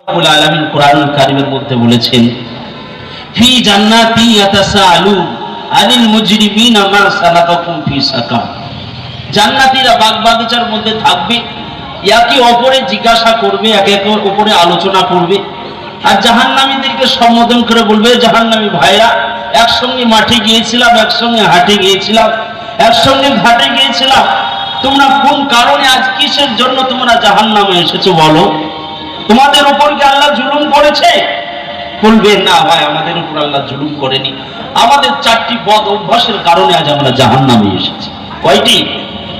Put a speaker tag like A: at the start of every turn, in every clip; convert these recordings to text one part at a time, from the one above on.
A: রব্বুল আলামিন কোরআনুল কারীমের মধ্যে বলেছেন, ফি জান্নাতি ইয়াতাসাআলু আনিল মুজরিমিনা মা সালাকাকুম ফি সাকার। জান্নাতীরা বাগ বাগিচার মধ্যে থাকবে, একে অপরে জিজ্ঞাসা করবে, একে অপরে আলোচনা করবে, আর জাহান্নামীদেরকে সম্বোধন করে বলবে, জাহান্নামী ভাইরা, একসঙ্গে মাঠে গিয়েছিলাম, একসঙ্গে হাটে গিয়েছিলাম, একসঙ্গে ঘাটে গিয়েছিলাম, তোমরা কোন কারণে আজ কিসের জন্য তোমরা জাহান্নামে এসেছো বলো? তোমাদের উপর কি আল্লাহ জুলুম করেছে? বলবে, না ভাই, আমাদের উপর আল্লাহ জুলুম করেনি, আমাদের 4টি বদ অভ্যাসের কারণে আজ আমরা জাহান্নামে এসেছি। কয়টি?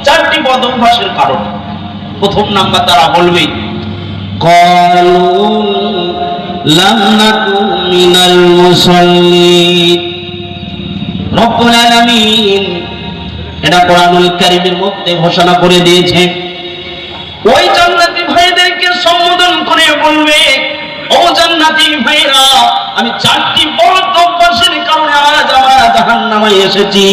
A: 4টি বদ অভ্যাসের কারণে। প্রথম নাম্বার তারা বলবে, ক্বালু লাম নাকু মিনাল মুসাল্লিন। রব্বুল আলামিন এটা কোরআনুল কারীমের মধ্যে ঘোষণা করে দিয়েছে। ওই জান্নাতি ভাইদেরকে সম্বোধন করে বলবে, ও জান্নাতি ভাইরা, আমি 4টি বদ অভ্যাসের কারণে আজ আমরা জাহান্নামে এসেছি।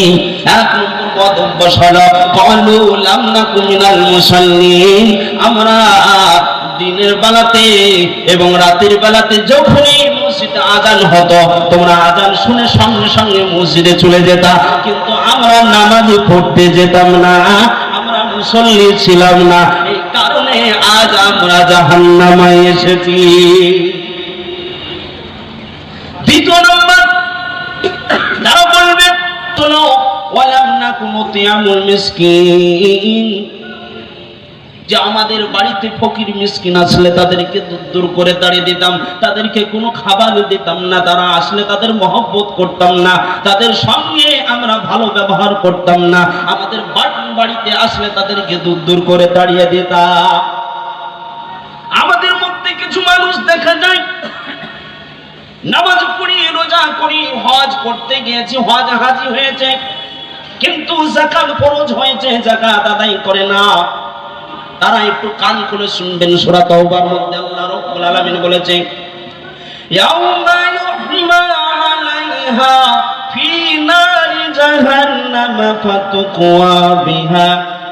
A: এক নম্বর বদ অভ্যাস হলো ক্বালু লাম নাকু মিনাল মুসাল্লিন। আমরা দিনের বেলাতে এবং রাতের বেলাতে যখনই মসজিদে আযান হতো, তোমরা আযান শুনে সঙ্গে সঙ্গে মসজিদে চলে যেতা, কিন্তু আমরা নামাজ পড়তে যেতাম না, আমরা মুসল্লি ছিলাম না। এই কারণে আজ আমরা জাহান্নামে এসেছি। দ্বিতীয় নম্বর তারা বলবে, তোলো ওয়ালাম নাকু মুতিয়ামুল মিসকিন। যে আমাদের বাড়িতে ফকির মিসকিন আসলে তাদেরকে দূর করে তাড়িয়ে দিতাম, তাদেরকে কোনো খাবার দিতাম না, তারা আসলে তাদের মহব্বত করতাম না, তাদের সঙ্গে আমরা ভালো ব্যবহার করতাম না, আমাদের বাড়িতে আসলে তাদেরকে দূর করে তাড়িয়ে দিতাম। আমাদের মধ্যে কিছু মানুষ দেখা যায় নামাজ পড়ি, রোজা করি, হজ করতে গিয়েছি, হজ হাজি হয়েছে, কিন্তু যাকাত ফরজ হয়েছে, যাকাত আদায় করে না। তারা একটু কান খুলে শুনবেন, সূরা তাওবার মধ্যে আল্লাহ রাব্বুল আলামিন বলেছে, ইয়াউমা ইউহমা আলাইহা ফি নারি জাহান্নাম ফাতুকওয়া বিহা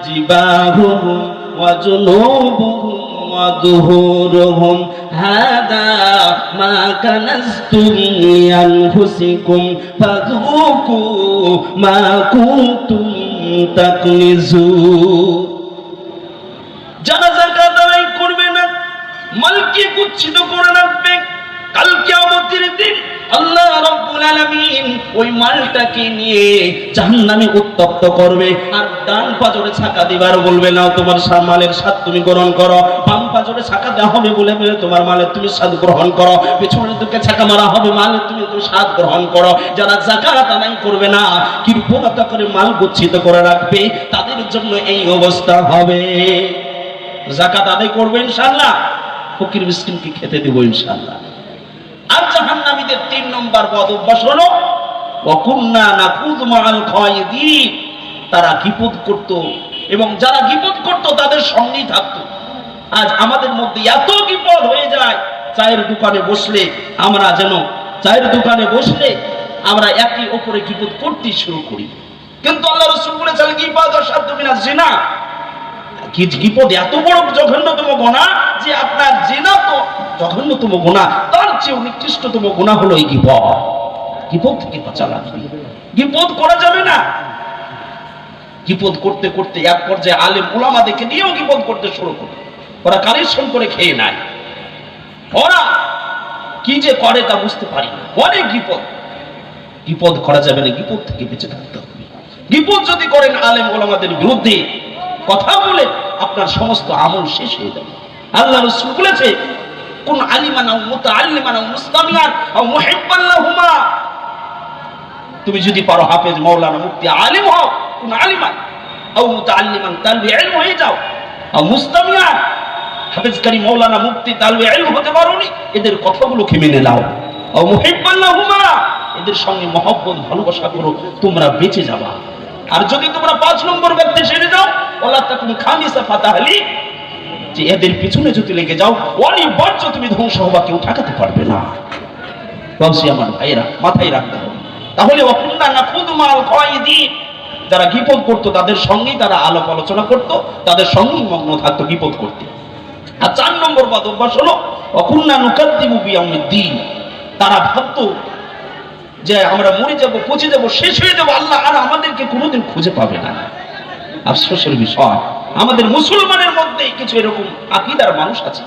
A: জিবাহুহুম ওয়া জুনুবুহুম ওয়া যুহুরুহুম হাদা মা কানাজতুম লিআনফুসিকুম ফাযুকু মা কুনতুম তাকনিজুন। যারা যাকাত আদায় করবে না, মালকে গচ্ছিত করে রাখবে, কাল কিয়ামতের দিন আল্লাহ রাব্বুল আলামিন ওই মালটাকে নিয়ে জাহান্নামে উত্তপ্ত করবে, আর ডান পাজরে ছাকা দিবার বলবে, নাও তোমার মালের স্বাদ তুমি গ্রহণ করো। বাম পাজরে ছাকা দেওয়া হবে, বলে তোমার মালের তুমি স্বাদ গ্রহণ করো। পেছনের দিকে ছাকা মারা হবে, মালের তুমি স্বাদ গ্রহণ করো। যারা যাকাত আদায় করবে না, কৃপণতা করে মাল গচ্ছিত করে রাখবে, তাদের জন্য এই অবস্থা হবে। যাকাত আদায় করবে ইনশাআল্লাহ, ফকির মিসকিনকে খেতে দেব ইনশাআল্লাহ। আর জাহান্নামীদের 3 নম্বর বদ অভ্যাস হলো ওয়াকুন্না নাকুযু মাআল খায়িদিন। তারা গীবত করত, এবং যারা গীবত করত তাদের সঙ্গেই থাকতো। আজ আমাদের মধ্যে এত গীবত হয়ে যায়, চায়ের দোকানে বসলে আমরা একে অপরে গীবত করতে শুরু করি। কিন্তু আল্লাহ রাসূল বলেছেন, গীবত আশাদ্দু মিনাজ জিনা। গীবত এত বড় জঘন্যতম গুনাহ যে আপনার জিনা তো জঘন্যতম গুনাহ, তার চেয়ে নিকৃষ্টতম গুনাহ হলো এই গীবত। গীবত থেকে বাঁচা লাগবে, গীবত করা যাবে না। গীবত করতে করতে এক পর্যায়ে আলেম উলামাদেরকে নিয়েও গীবত করতে শুরু করে, ওরা কালেকশন করে খেয়ে নেয়, ওরা কি যে করে তা বুঝতে পারি না। অনেক গীবত করা যাবে না, গীবত থেকে বেঁচে থাকতে হবে। গীবত যদি করেন আলেম উলামাদের বিরুদ্ধে কথা বলে, আপনার সমস্ত আমল শেষ হয়ে যাবে। আল্লাহ রাসূল বলেছে, কুন আলিমান আও মুতাআল্লিমান আও মুসতামিআন আও মুহিব্বান লাহুমা। তুমি যদি পারো হাফেজ, মাওলানা, মুফতি, আলিম হও, কুন আলিমান আও মুতাআল্লিমান, তালবে ইলম হয়ে যাও, আও মুসতামিআন, হাফেজকারী, মাওলানা, মুফতি, তালবে ইলম হতে পারোনি, এদের কথাগুলোকে মেনে নাও। আও মুহিব্বান লাহুমা, এদের সঙ্গে মহব্বত ভালোবাসা করো, তোমরা বেঁচে যাবা। আর যদি তোমরা 5 নম্বর ব্যক্তি ছেড়ে যাও, ওয়ালা তাকুন খামিসা ফাতাহলি, যে এদের পিছনে যদি লেগে যাও, অনিবার্য তুমি ধ্বংস হবা, কেউ ঠেকাতে পারবে না। বলছি আমার ভাইরা, মাথায় রাখতে হবে। তাহলে ওয়াকুন্না নাকুযু মাআল খায়িদিন, যারা গীবত করতো তাদের সঙ্গেই তারা আলাপ আলোচনা করতো, তাদের সঙ্গেই মগ্ন থাকতো গীবত করতে। আর 4 নম্বর বদ অভ্যাস হলো অকুন্না নুকাদ্দিমু বিয়াউমিদ্দিন। তারা ভাবতো যে আমরা মরে যাব, পচে যাব, শেষ হয়ে যাব, আল্লাহ আর আমাদেরকে কোনোদিন খুঁজে পাবে না। আফসোসের বিষয়, আমাদের মুসলমানের মধ্যে কিছু এরকম আকীদার মানুষ আছে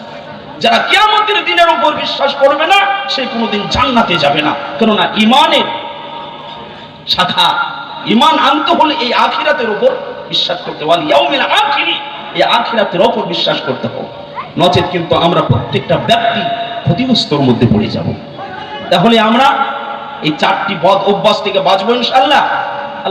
A: যারা কিয়ামতের দিনের উপর বিশ্বাস করবে না, সে কোনোদিন জান্নাতে যাবে না। কেননা ঈমানের শাখা, ঈমান আনতে হলে এই আখিরাতের উপর বিশ্বাস করতে হবে, ইয়াউমিল আখিরি, এই আখিরাতের উপর বিশ্বাস করতে হবে, নচেত কিন্তু আমরা প্রত্যেকটা ব্যক্তি ক্ষতিগ্রস্তর মধ্যে পড়ে যাব। তাহলে আমরা এই 4টি বদ অভ্যাস থেকে বাঁচবো ইনশাআল্লাহ।